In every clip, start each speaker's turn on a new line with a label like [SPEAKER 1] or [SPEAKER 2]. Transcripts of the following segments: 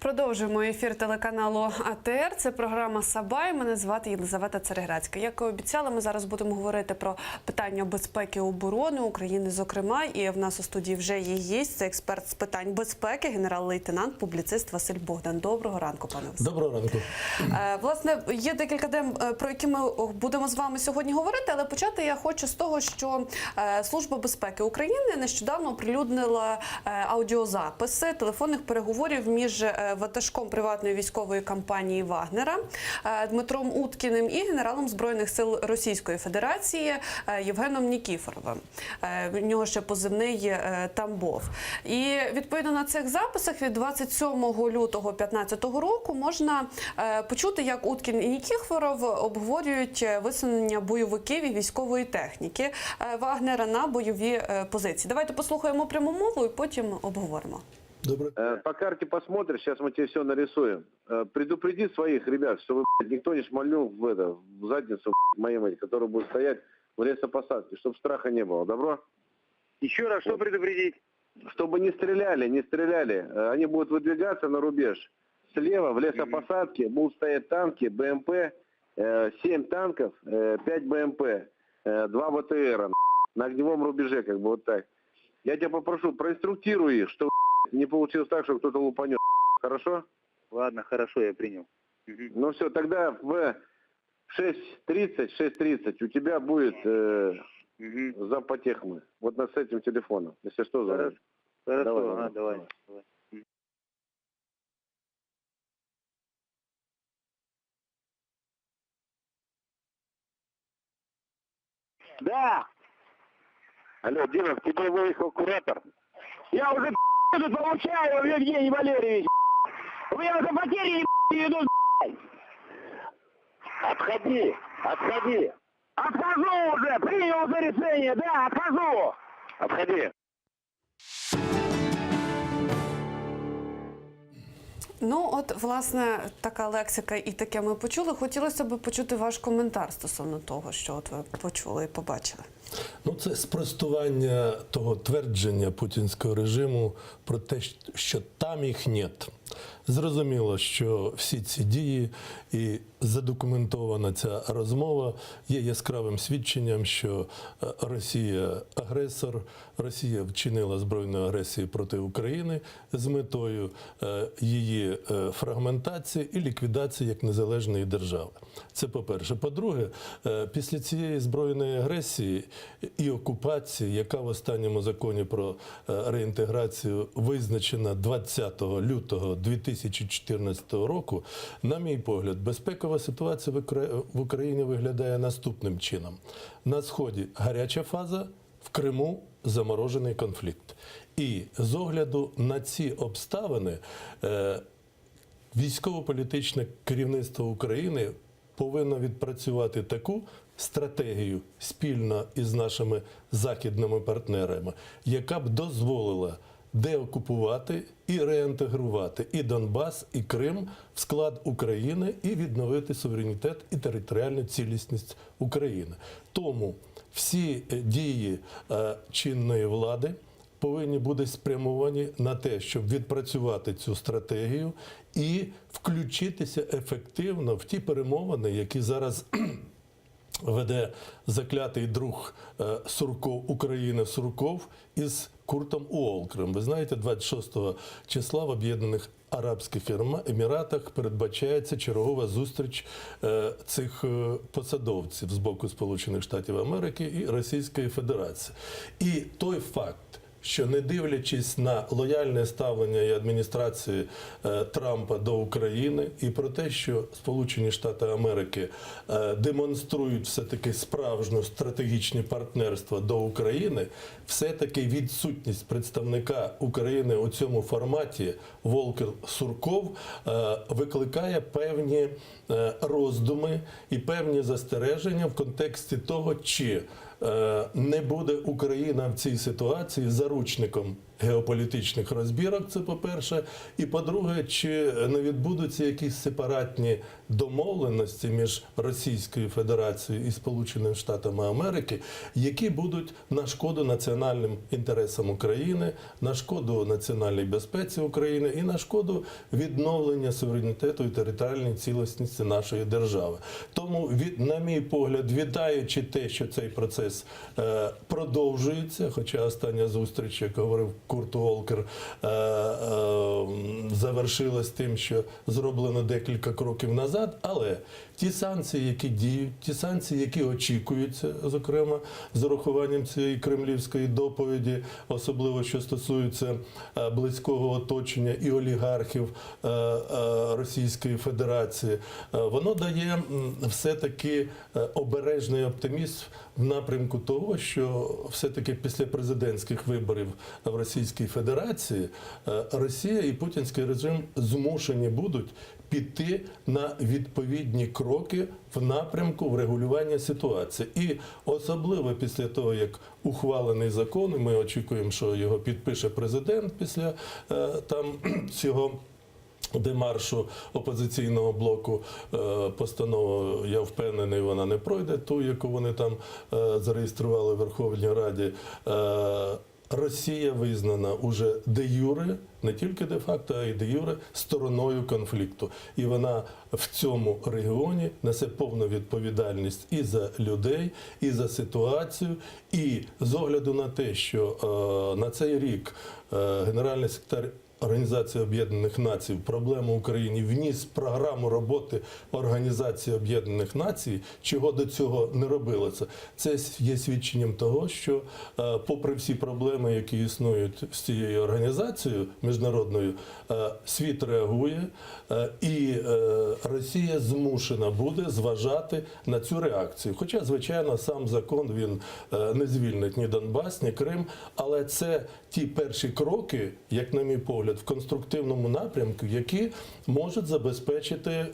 [SPEAKER 1] Продовжуємо ефір телеканалу АТР. Це програма «Сабай». Мене звати Єлизавета Цареградська. Як і обіцяли, ми зараз будемо говорити про питання безпеки і оборони України, зокрема. І в нас у студії вже є гість. Це експерт з питань безпеки, генерал-лейтенант, публіцист Василь Богдан. Доброго ранку, пане Василь.
[SPEAKER 2] Доброго ранку.
[SPEAKER 1] Власне, є декілька тем, про які ми будемо з вами сьогодні говорити, але почати я хочу з того, що Служба безпеки України нещодавно оприлюднила аудіозаписи телефонних переговорів між ватажком приватної військової компанії «Вагнера» Дмитром Уткіним і генералом Збройних сил Російської Федерації Євгеном Нікіфоровим. В нього ще позивний Тамбов. І відповідно на цих записах від 27 лютого 2015 року можна почути, як Уткін і Нікіфоров обговорюють висунення бойовиків і військової техніки «Вагнера» на бойові позиції. Давайте послухаємо пряму мову і потім обговоримо.
[SPEAKER 2] Добре.
[SPEAKER 3] По карте посмотришь, сейчас мы тебе все нарисуем. Предупреди своих ребят, чтобы никто не шмальнул в задницу моей мать, который будет стоять в лесопосадке, чтобы страха не было. Добро?
[SPEAKER 4] Еще раз, что предупредить?
[SPEAKER 3] Чтобы не стреляли. Они будут выдвигаться на рубеж. Слева в лесопосадке будут стоять танки, БМП, 7 танков, 5 БМП, 2 ВТР на огневом рубеже, как бы вот так. Я тебя попрошу, проинструктируй их, что не получилось так, что кто-то лупанет. Хорошо?
[SPEAKER 4] Ладно, хорошо, я принял.
[SPEAKER 3] Ну все, тогда в 6:30 у тебя будет зампотехмы. Вот с этим телефоном. Если что, звони.
[SPEAKER 4] Хорошо, давай.
[SPEAKER 3] Да! Алло, Дима, к тебе выехал куратор.
[SPEAKER 5] Я уже тут получаю, Евгений Валерьевич. У меня за потери идут.
[SPEAKER 3] Отходи!
[SPEAKER 5] Отхожу уже, принял за решение, да, отхожу.
[SPEAKER 3] Отходи!
[SPEAKER 1] Ну, от, власне, така лексика і таке ми почули. Хотілося б почути ваш коментар стосовно того, що от ви почули і побачили.
[SPEAKER 2] Ну, це спростування того твердження путінського режиму про те, що там їх нет. Зрозуміло, що всі ці дії і задокументована ця розмова є яскравим свідченням, що Росія агресор, Росія вчинила збройну агресію проти України з метою її фрагментації і ліквідації як незалежної держави. Це по-перше. По-друге, після цієї збройної агресії і окупації, яка в останньому законі про реінтеграцію визначена 20 лютого 2014 року, на мій погляд, безпекова ситуація в Україні виглядає наступним чином. На Сході гаряча фаза, в Криму заморожений конфлікт. І з огляду на ці обставини військово-політичне керівництво України повинно відпрацювати таку стратегію спільно із нашими західними партнерами, яка б дозволила деокупувати і реінтегрувати і Донбас, і Крим в склад України і відновити суверенітет і територіальну цілісність України. Тому всі дії чинної влади повинні бути спрямовані на те, щоб відпрацювати цю стратегію і включитися ефективно в ті перемовини, які зараз веде заклятий друг України Сурков із Куртом Уолкером. Ви знаєте, 26 числа в Об'єднаних Арабських Еміратах передбачається чергова зустріч цих посадовців з боку Сполучених Штатів Америки і Російської Федерації. І той факт, що не дивлячись на лояльне ставлення і адміністрації Трампа до України і про те, що Сполучені Штати Америки демонструють все-таки справжнє стратегічне партнерство до України, все-таки відсутність представника України у цьому форматі Волкер-Сурков викликає певні роздуми і певні застереження в контексті того, чи не буде Україна в цій ситуації заручником геополітичних розбірок, це по-перше. І по-друге, чи не відбудуться якісь сепаратні домовленості між Російською Федерацією і Сполученими Штатами Америки, які будуть на шкоду національним інтересам України, на шкоду національній безпеці України і на шкоду відновлення суверенітету і територіальної цілісності нашої держави. Тому, на мій погляд, вітаючи те, що цей процес продовжується, хоча остання зустріч, як говорив Курт Волкер, завершилась тим, що зроблено декілька кроків назад, але ті санкції, які діють, ті санкції, які очікуються, зокрема, з урахуванням цієї кремлівської доповіді, особливо, що стосується близького оточення і олігархів Російської Федерації, воно дає все-таки обережний оптимізм в напрямку того, що все-таки після президентських виборів в Російській Федерації Росія і путінський режим змушені будуть піти на відповідні кроки в напрямку врегулювання ситуації. І особливо після того, як ухвалений закон, і ми очікуємо, що його підпише президент після цього демаршу опозиційного блоку, постанову, я впевнений, вона не пройде, ту, яку вони там зареєстрували в Верховній Раді. Росія визнана уже де-юре, не тільки де-факто, а й де-юре, стороною конфлікту. І вона в цьому регіоні несе повну відповідальність і за людей, і за ситуацію. І з огляду на те, що на цей рік Генеральний секретар Організації Об'єднаних Націй проблему Україні вніс програму роботи Організації Об'єднаних Націй, чого до цього не робилося. Це є свідченням того, що попри всі проблеми, які існують з цією організацією міжнародною, світ реагує, і Росія змушена буде зважати на цю реакцію. Хоча, звичайно, сам закон, він не звільнить ні Донбас, ні Крим, але це ті перші кроки, як на мій погляд, в конструктивному напрямку, які можуть забезпечити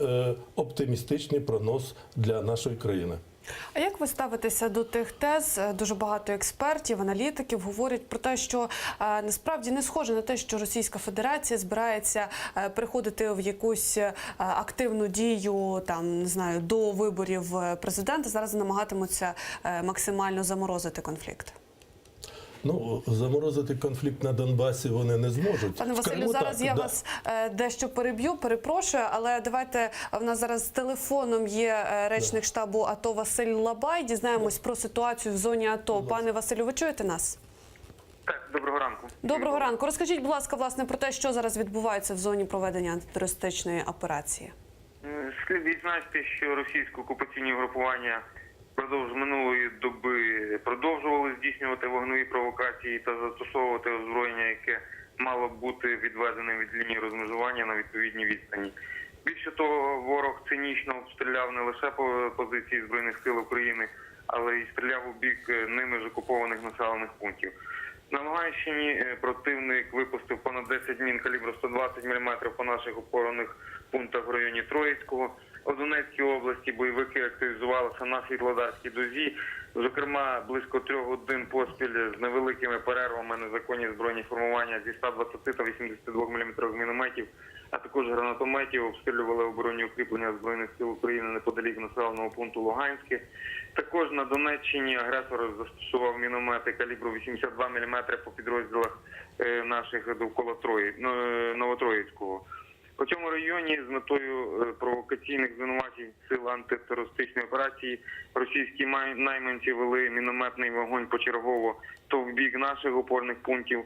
[SPEAKER 2] оптимістичний прогноз для нашої країни.
[SPEAKER 1] А як ви ставитеся до тих тез? Дуже багато експертів, аналітиків говорять про те, що насправді не схоже на те, що Російська Федерація збирається переходити в якусь активну дію, там, не знаю, до виборів президента. Зараз намагатимуться максимально заморозити конфлікт.
[SPEAKER 2] Ну, заморозити конфлікт на Донбасі вони не зможуть.
[SPEAKER 1] Пане Василю, зараз я вас дещо переб'ю, перепрошую, але давайте, в нас зараз з телефоном є речник штабу АТО Василь Лабай. Дізнаємось про ситуацію в зоні АТО. Пане Василю, ви чуєте нас?
[SPEAKER 6] Так, доброго ранку.
[SPEAKER 1] Доброго ранку. Розкажіть, будь ласка, власне, про те, що зараз відбувається в зоні проведення антитерористичної операції.
[SPEAKER 6] Слід відзначити, що російське окупаційне угрупування впродовж минулої доби продовжували здійснювати вогневі провокації та застосовувати озброєння, яке мало бути відведеним від лінії розмежування на відповідній відстані. Більше того, ворог цинічно обстріляв не лише позиції Збройних сил України, але й стріляв у бік ними ж окупованих населених пунктів. На Луганщині противник випустив понад 10 мін калібру 120 мм по наших опорних пунктах в районі Троїцького. У Донецькій області бойовики активізувалися на Світлодарській дузі. Зокрема, близько 3 годин поспіль з невеликими перервами незаконні збройні формування зі 120 та 82 мм мінометів, а також гранатометів обстрілювали оборонні укріплення Збройних сил України неподалік населеного пункту Луганське. Також на Донеччині агресор застосував міномети калібру 82 мм по підрозділах наших довкола Новотроїцького. У цьому районі з метою провокаційних звинувачень сил антитерористичної операції російські найманці вели мінометний вогонь почергово то в бік наших опорних пунктів,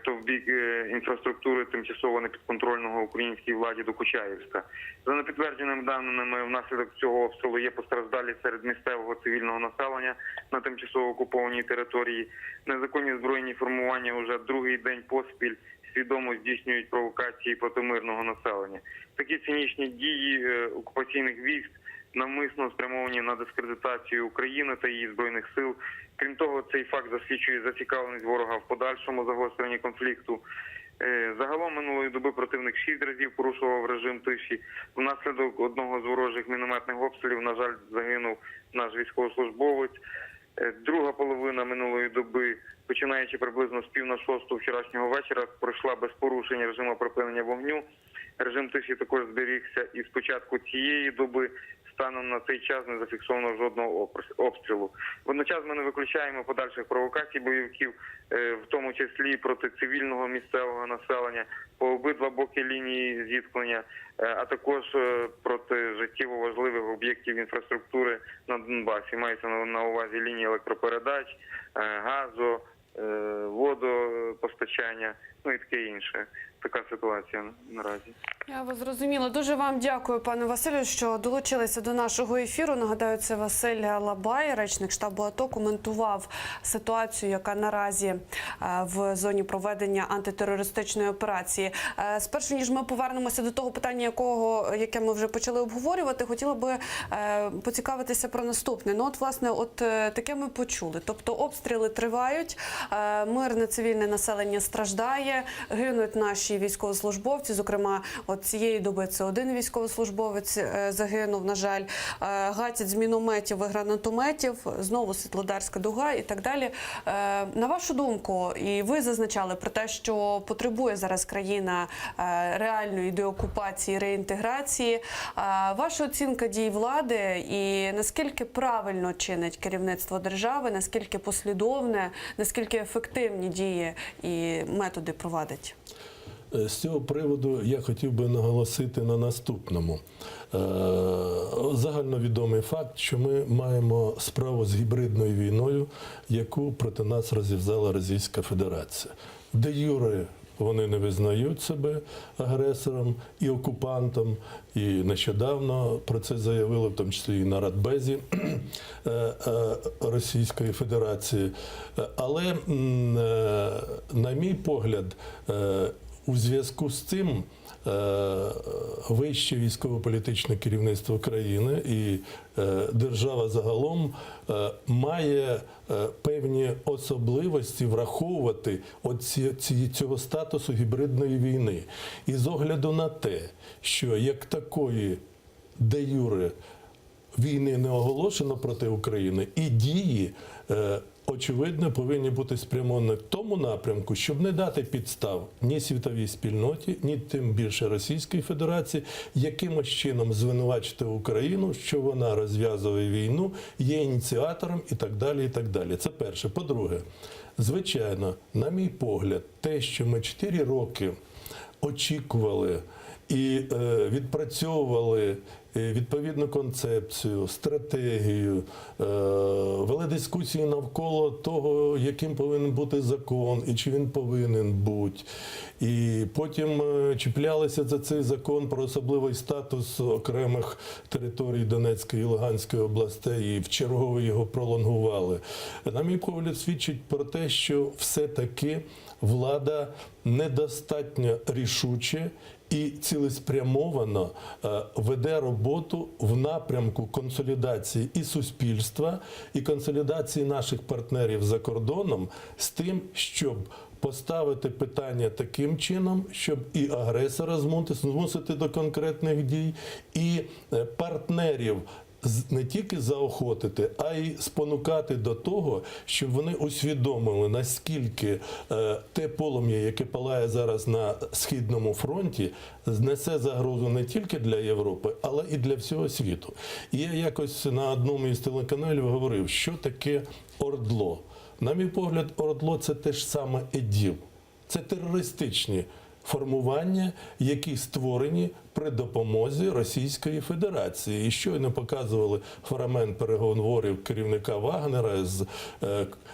[SPEAKER 6] то в бік інфраструктури тимчасово непідконтрольного українській владі до Кучаєвська. За непідтвердженими даними, внаслідок цього обстрілу є постраждалі серед місцевого цивільного населення на тимчасово окупованій території. Незаконні збройні формування вже другий день поспіль свідомо здійснюють провокації проти мирного населення. Такі цинічні дії окупаційних військ навмисно спрямовані на дискредитацію України та її Збройних сил. Крім того, цей факт засвідчує зацікавленість ворога в подальшому загостренні конфлікту. Загалом минулої доби противник 6 разів порушував режим тиші. Внаслідок одного з ворожих мінометних обстрілів, на жаль, загинув наш військовослужбовець. Друга половина минулої доби починаючи приблизно з 5:45 вчорашнього вечора, пройшла без порушень режиму припинення вогню. Режим тиші також зберігся, і з початку цієї доби станом на цей час не зафіксовано жодного обстрілу. Водночас ми не виключаємо подальших провокацій бойовиків, в тому числі проти цивільного місцевого населення по обидва боки лінії зіткнення, а також проти життєво важливих об'єктів інфраструктури на Донбасі. Мається на увазі лінії електропередач, газу, водопостачання, ну і таке інше. Така ситуація наразі.
[SPEAKER 1] Я вас зрозуміла. Дуже вам дякую, пане Василю, що долучилися до нашого ефіру. Нагадаю, це Василь Лабай, речник штабу АТО, коментував ситуацію, яка наразі в зоні проведення антитерористичної операції. Спершу, ніж ми повернемося до того питання, яке ми вже почали обговорювати, хотіла би поцікавитися про наступне. Ну, от, власне, таке ми почули. Тобто обстріли тривають, мирне цивільне населення страждає, гинуть наші військовослужбовці, зокрема, от цієї доби це один військовослужбовець загинув, на жаль, гатять з мінометів і гранатометів, знову Світлодарська дуга і так далі. На вашу думку, і ви зазначали про те, що потребує зараз країна реальної деокупації, реінтеграції. Ваша оцінка дій влади і наскільки правильно чинить керівництво держави, наскільки послідовне, наскільки ефективні дії і методи провадить?
[SPEAKER 2] З цього приводу я хотів би наголосити на наступному. Загальновідомий факт, що ми маємо справу з гібридною війною, яку проти нас розв'язала Російська Федерація. Де юре вони не визнають себе агресором і окупантом, і нещодавно про це заявили, в тому числі і на Радбезі Російської Федерації. Але, на мій погляд, у зв'язку з цим вище військово-політичне керівництво країни і держава загалом має певні особливості враховувати цього статусу гібридної війни. І з огляду на те, що як такої де юре війни не оголошено проти України, і дії очевидно, повинні бути спрямовані в тому напрямку, щоб не дати підстав ні світовій спільноті, ні тим більше Російській Федерації, якимось чином звинувачити Україну, що вона розв'язує війну, є ініціатором і так далі, і так далі. Це перше. По-друге, звичайно, на мій погляд, те, що ми 4 роки очікували і відпрацьовували відповідну концепцію, стратегію, вели дискусії навколо того, яким повинен бути закон і чи він повинен бути. І потім чіплялися за цей закон про особливий статус окремих територій Донецької і Луганської областей і вчергове його пролонгували. На мій погляд, свідчить про те, що все-таки влада недостатньо рішуче і цілеспрямовано веде роботу в напрямку консолідації і суспільства, і консолідації наших партнерів за кордоном з тим, щоб поставити питання таким чином, щоб і агресора змусити до конкретних дій, і партнерів не тільки заохотити, а й спонукати до того, щоб вони усвідомили, наскільки те полум'я, яке палає зараз на Східному фронті, несе загрозу не тільки для Європи, але і для всього світу. І я якось на одному із телеканалів говорив, що таке ОРДЛО. На мій погляд, ОРДЛО – це те ж саме ІДІЛ. Це терористичні формування, які створені при допомозі Російської Федерації. І щойно показували фрагмент переговорів керівника Вагнера з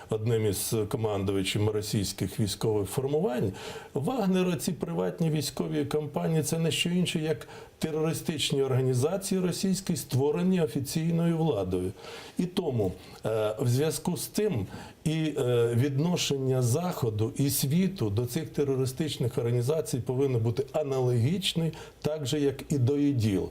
[SPEAKER 2] одним із командувачів російських військових формувань. Вагнер, ці приватні військові компанії, це не що інше, як терористичні організації російські, створені офіційною владою. І тому в зв'язку з тим і відношення Заходу і світу до цих терористичних організацій повинно бути аналогічне, так же, як і до ІДІЛ.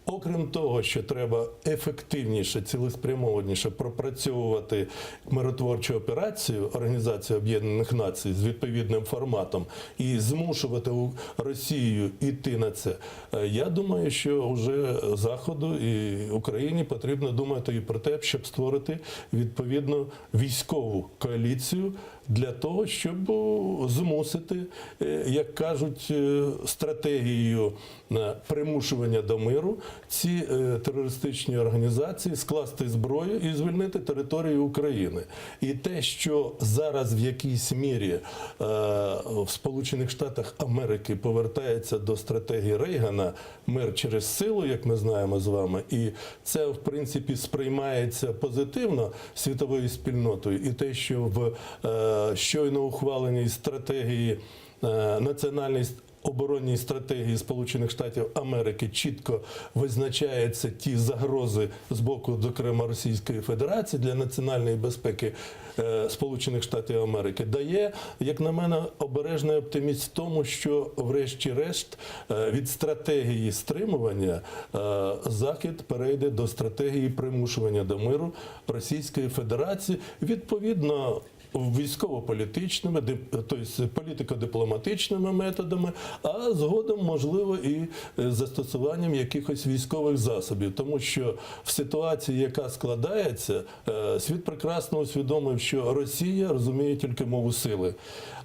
[SPEAKER 2] Окрім того, що треба ефективніше, цілеспрямованіше пропрацьовувати миротворчу операцію Організації Об'єднаних Націй з відповідним форматом і змушувати Росію йти на це, я думаю, що вже Заходу і Україні потрібно думати і про те, щоб створити відповідну військову коаліцію для того, щоб змусити, як кажуть, стратегією примушування до миру ці терористичні організації скласти зброю і звільнити територію України. І те, що зараз в якійсь мірі в Сполучених Штатах Америки повертається до стратегії Рейгана мир через силу, як ми знаємо з вами, і це, в принципі, сприймається позитивно світовою спільнотою. І те, що в щойно ухваленій стратегії національної оборонній стратегії Сполучених Штатів Америки чітко визначаються ті загрози з боку, зокрема, Російської Федерації для національної безпеки Сполучених Штатів Америки, дає, як на мене, обережний оптиміст в тому, що врешті-решт від стратегії стримування Захід перейде до стратегії примушування до миру Російської Федерації, відповідно, військово-політичними, тобто політико-дипломатичними методами, а згодом, можливо, і застосуванням якихось військових засобів. Тому що в ситуації, яка складається, світ прекрасно усвідомив, що Росія розуміє тільки мову сили.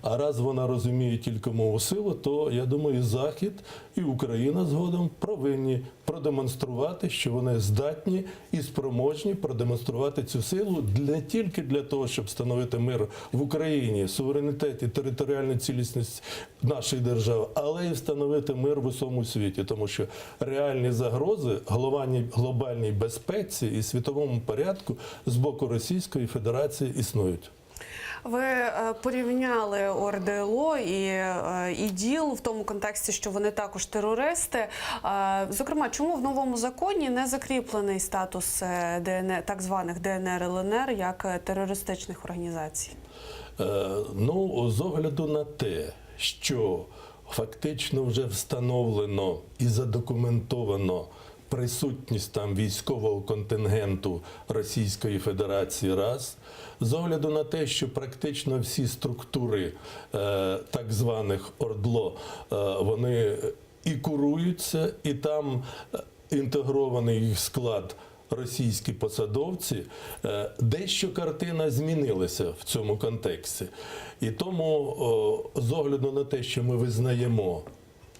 [SPEAKER 2] А раз вона розуміє тільки мову сили, то, я думаю, і Захід, і Україна згодом повинні продемонструвати, що вони здатні і спроможні продемонструвати цю силу не тільки для того, щоб встановити мир в Україні, суверенітет і територіальну цілісність нашої держави, але і встановити мир в усьому світі, тому що реальні загрози глобальній безпеці і світовому порядку з боку Російської Федерації існують.
[SPEAKER 1] Ви порівняли ОРДЛО і ІДІЛ в тому контексті, що вони також терористи. Зокрема, чому в новому законі не закріплений статус так званих ДНР, ЛНР як терористичних організацій?
[SPEAKER 2] Ну, з огляду на те, що фактично вже встановлено і задокументовано присутність там військового контингенту Російської Федерації раз, з огляду на те, що практично всі структури так званих ОРДЛО, вони і куруються, і там інтегрований їх склад російські посадовці, дещо картина змінилася в цьому контексті. І тому, з огляду на те, що ми визнаємо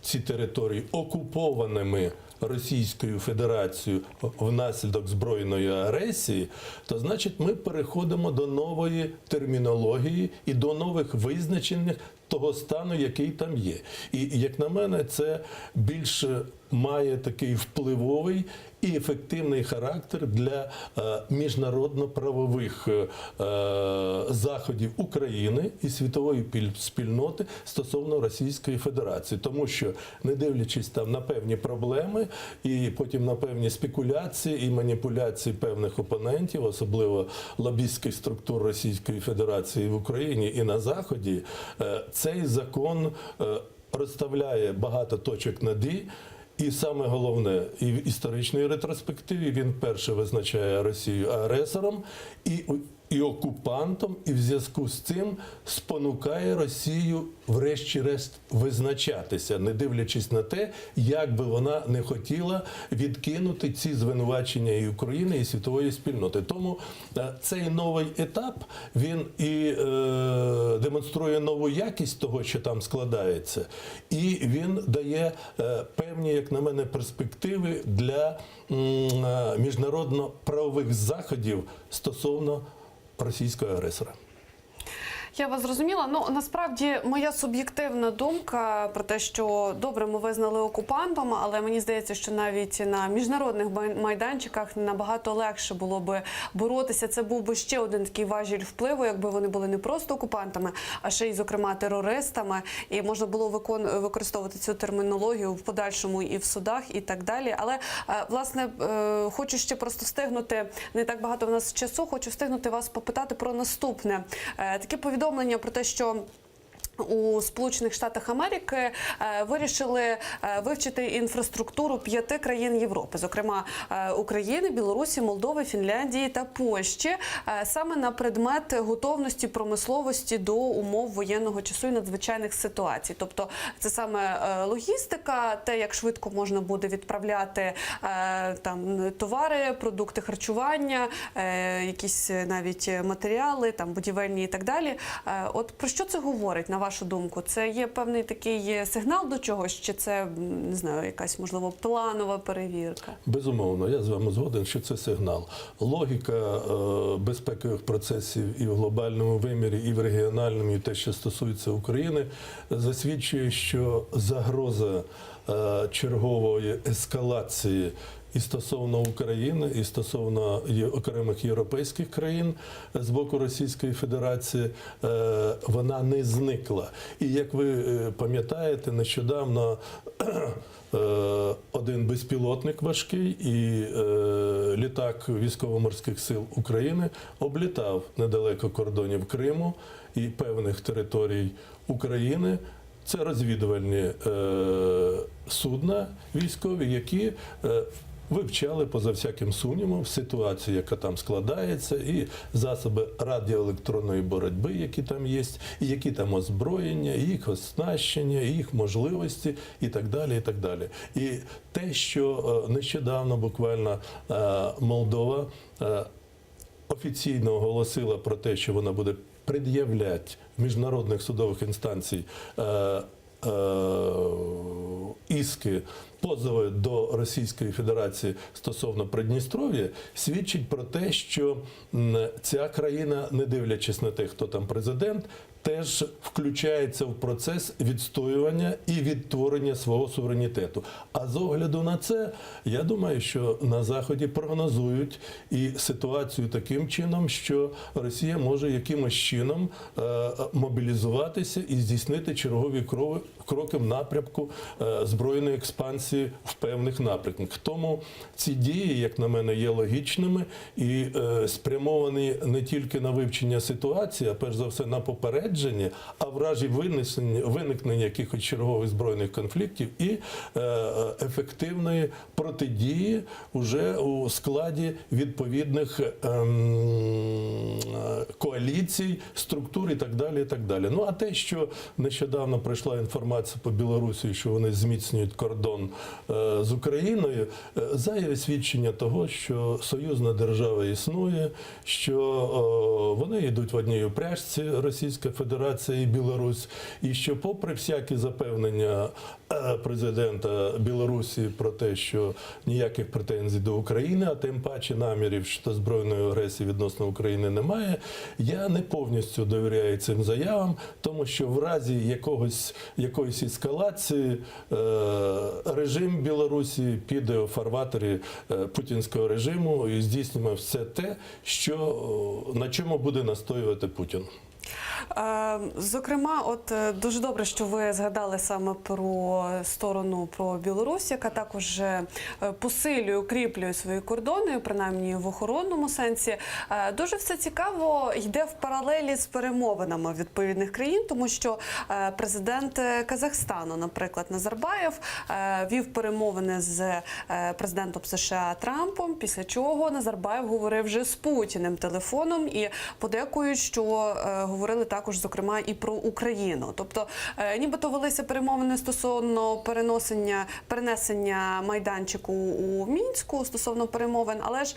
[SPEAKER 2] ці території окупованими Російською Федерацією внаслідок збройної агресії, то, значить, ми переходимо до нової термінології і до нових визначень того стану, який там є. І, як на мене, це більше має такий впливовий і ефективний характер для міжнародно-правових заходів України і світової спільноти стосовно Російської Федерації. Тому що, не дивлячись там на певні проблеми і потім на певні спекуляції і маніпуляції певних опонентів, особливо лобістських структур Російської Федерації в Україні і на Заході, цей закон розставляє багато точок над «і». І саме головне, і в історичній ретроспективі він перше визначає Росію агресором і окупантом, і в зв'язку з цим спонукає Росію врешті-решт визначатися, не дивлячись на те, як би вона не хотіла відкинути ці звинувачення і України, і світової спільноти. Тому цей новий етап, він і демонструє нову якість того, що там складається, і він дає певні, як на мене, перспективи для міжнародно-правових заходів стосовно російського агресора.
[SPEAKER 1] Я вас зрозуміла. Ну, насправді, моя суб'єктивна думка про те, що добре, ми визнали окупантом, але мені здається, що навіть на міжнародних майданчиках набагато легше було би боротися. Це був би ще один такий важіль впливу, якби вони були не просто окупантами, а ще й, зокрема, терористами. І можна було використовувати цю термінологію в подальшому і в судах, і так далі. Але, власне, хочу ще просто встигнути, не так багато в нас часу, хочу встигнути вас попитати про наступне. Таке повідомлення про те, що у Сполучених Штатах Америки вирішили вивчити інфраструктуру 5 країн Європи, зокрема України, Білорусі, Молдови, Фінляндії та Польщі, саме на предмет готовності промисловості до умов воєнного часу і надзвичайних ситуацій. Тобто це саме логістика, те, як швидко можна буде відправляти там товари, продукти харчування, якісь навіть матеріали, там будівельні і так далі. От про що це говорить, на вашу думку? Це є певний такий сигнал до чогось, чи це, не знаю, якась, можливо, планова перевірка?
[SPEAKER 2] Безумовно, я з вами згоден, що це сигнал. Логіка безпекових процесів і в глобальному вимірі, і в регіональному, і те, що стосується України, засвідчує, що загроза чергової ескалації і стосовно України, і стосовно окремих європейських країн з боку Російської Федерації, вона не зникла. І як ви пам'ятаєте, нещодавно один безпілотник важкий і літак Військово-морських сил України облітав недалеко кордонів Криму і певних територій України. Це розвідувальні судна військові, які вивчали поза всяким сумнівом ситуацію, яка там складається, і засоби радіоелектронної боротьби, які там є, і які там озброєння, і їх оснащення, і їх можливості, і так далі, і так далі. І те, що нещодавно буквально Молдова офіційно оголосила про те, що вона буде пред'являти в міжнародних судових інстанцій іски, позови до Російської Федерації стосовно Придністров'я, свідчить про те, що ця країна, не дивлячись на те, хто там президент, теж включається в процес відстоювання і відтворення свого суверенітету. А з огляду на це, я думаю, що на Заході прогнозують і ситуацію таким чином, що Росія може якимось чином мобілізуватися і здійснити чергові кроки в напрямку збройної експансії в певних напрямках. Тому ці дії, як на мене, є логічними і спрямовані не тільки на вивчення ситуації, а перш за все на попередження, а в разі виникнення якихось чергових збройних конфліктів і ефективної протидії уже у складі відповідних коаліцій, структур і так далі, і так далі. Ну, а те, що нещодавно прийшла інформація по Білорусі, що вони зміцнюють кордон з Україною, зайве свідчення того, що союзна держава існує, що вони йдуть в одній упряжці, Російська Федерація і Білорусь, і що попри всякі запевнення президента Білорусі про те, що ніяких претензій до України, а тим паче намірів щодо збройної агресії відносно України немає, я не повністю довіряю цим заявам, тому що в разі якоїсь ескалації режим Білорусі піде у фарватері путінського режиму і здійснює все те, на чому буде настоювати Путін.
[SPEAKER 1] Зокрема, от дуже добре, що ви згадали саме про сторону, про Білорусь, яка також посилює, укріплює свої кордони, принаймні в охоронному сенсі. Дуже все цікаво йде в паралелі з перемовинами відповідних країн, тому що президент Казахстану, наприклад, Назарбаєв, вів перемовини з президентом США Трампом, після чого Назарбаєв говорив вже з Путіним телефоном і подекують, що говорили також, зокрема, і про Україну. Тобто, нібито велися перемовини стосовно перенесення майданчику у Мінську, стосовно перемовин, але ж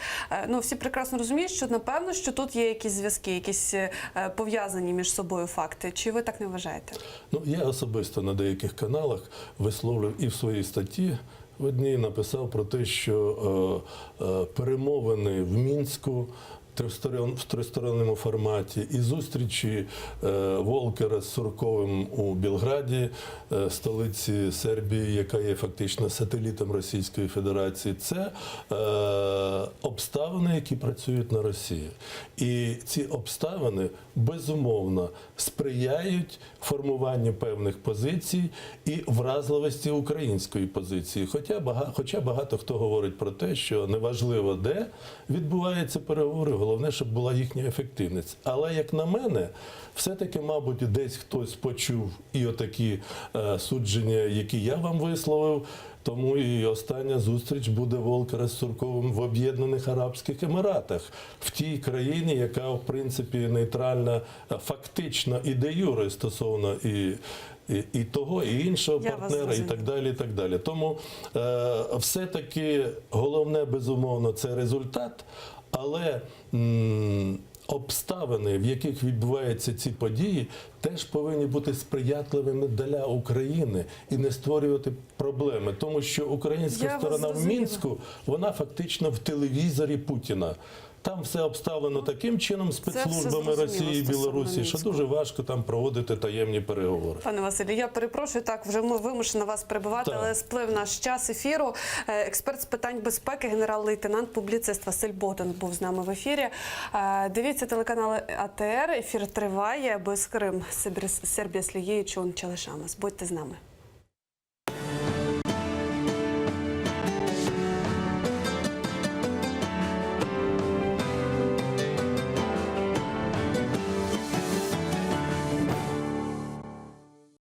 [SPEAKER 1] всі прекрасно розуміють, що напевно, що тут є якісь зв'язки, якісь пов'язані між собою факти. Чи ви так не вважаєте?
[SPEAKER 2] Ну, я особисто на деяких каналах висловлював і в своїй статті в одній написав про те, що перемовини в Мінську в тристоронньому форматі і зустрічі Волкера з Сурковим у Білграді, столиці Сербії, яка є фактично сателітом Російської Федерації, це обставини, які працюють на Росію. І ці обставини, безумовно, сприяють формуванню певних позицій і вразливості української позиції. Хоча багато хто говорить про те, що неважливо, де відбуваються переговори, головне, щоб була їхня ефективність. Але, як на мене, все-таки, мабуть, десь хтось почув і отакі судження, які я вам висловив. Тому і остання зустріч буде Волкера з Сурковим в Об'єднаних Арабських Еміратах, в тій країні, яка, в принципі, нейтральна фактично і де юре стосовно і того, і іншого
[SPEAKER 1] Я вас
[SPEAKER 2] партнера, і
[SPEAKER 1] зрозуміла.
[SPEAKER 2] так далі, і так далі. Тому все-таки головне, безумовно, це результат, але обставини, в яких відбуваються ці події, теж повинні бути сприятливими для України і не створювати проблеми. Тому що українська
[SPEAKER 1] Я вас
[SPEAKER 2] сторона в
[SPEAKER 1] зрозуміла.
[SPEAKER 2] Мінську, вона фактично в телевізорі Путіна. Там все обставлено таким чином спецслужбами
[SPEAKER 1] зрозуміло
[SPEAKER 2] Росії і
[SPEAKER 1] стосовно
[SPEAKER 2] Білорусі, що
[SPEAKER 1] Мінську.
[SPEAKER 2] дуже важко там проводити таємні переговори.
[SPEAKER 1] Пане Василю, я перепрошую, так, вже ми вимушені вас перебивати,
[SPEAKER 2] Так.
[SPEAKER 1] але сплив наш час ефіру. Експерт з питань безпеки, генерал-лейтенант, публіцист Василь Богдан був з нами в ефірі. Дивіться телеканал АТР, ефір триває, без Крим, Сербія Слією, Чон Чалишамас. Будьте з нами.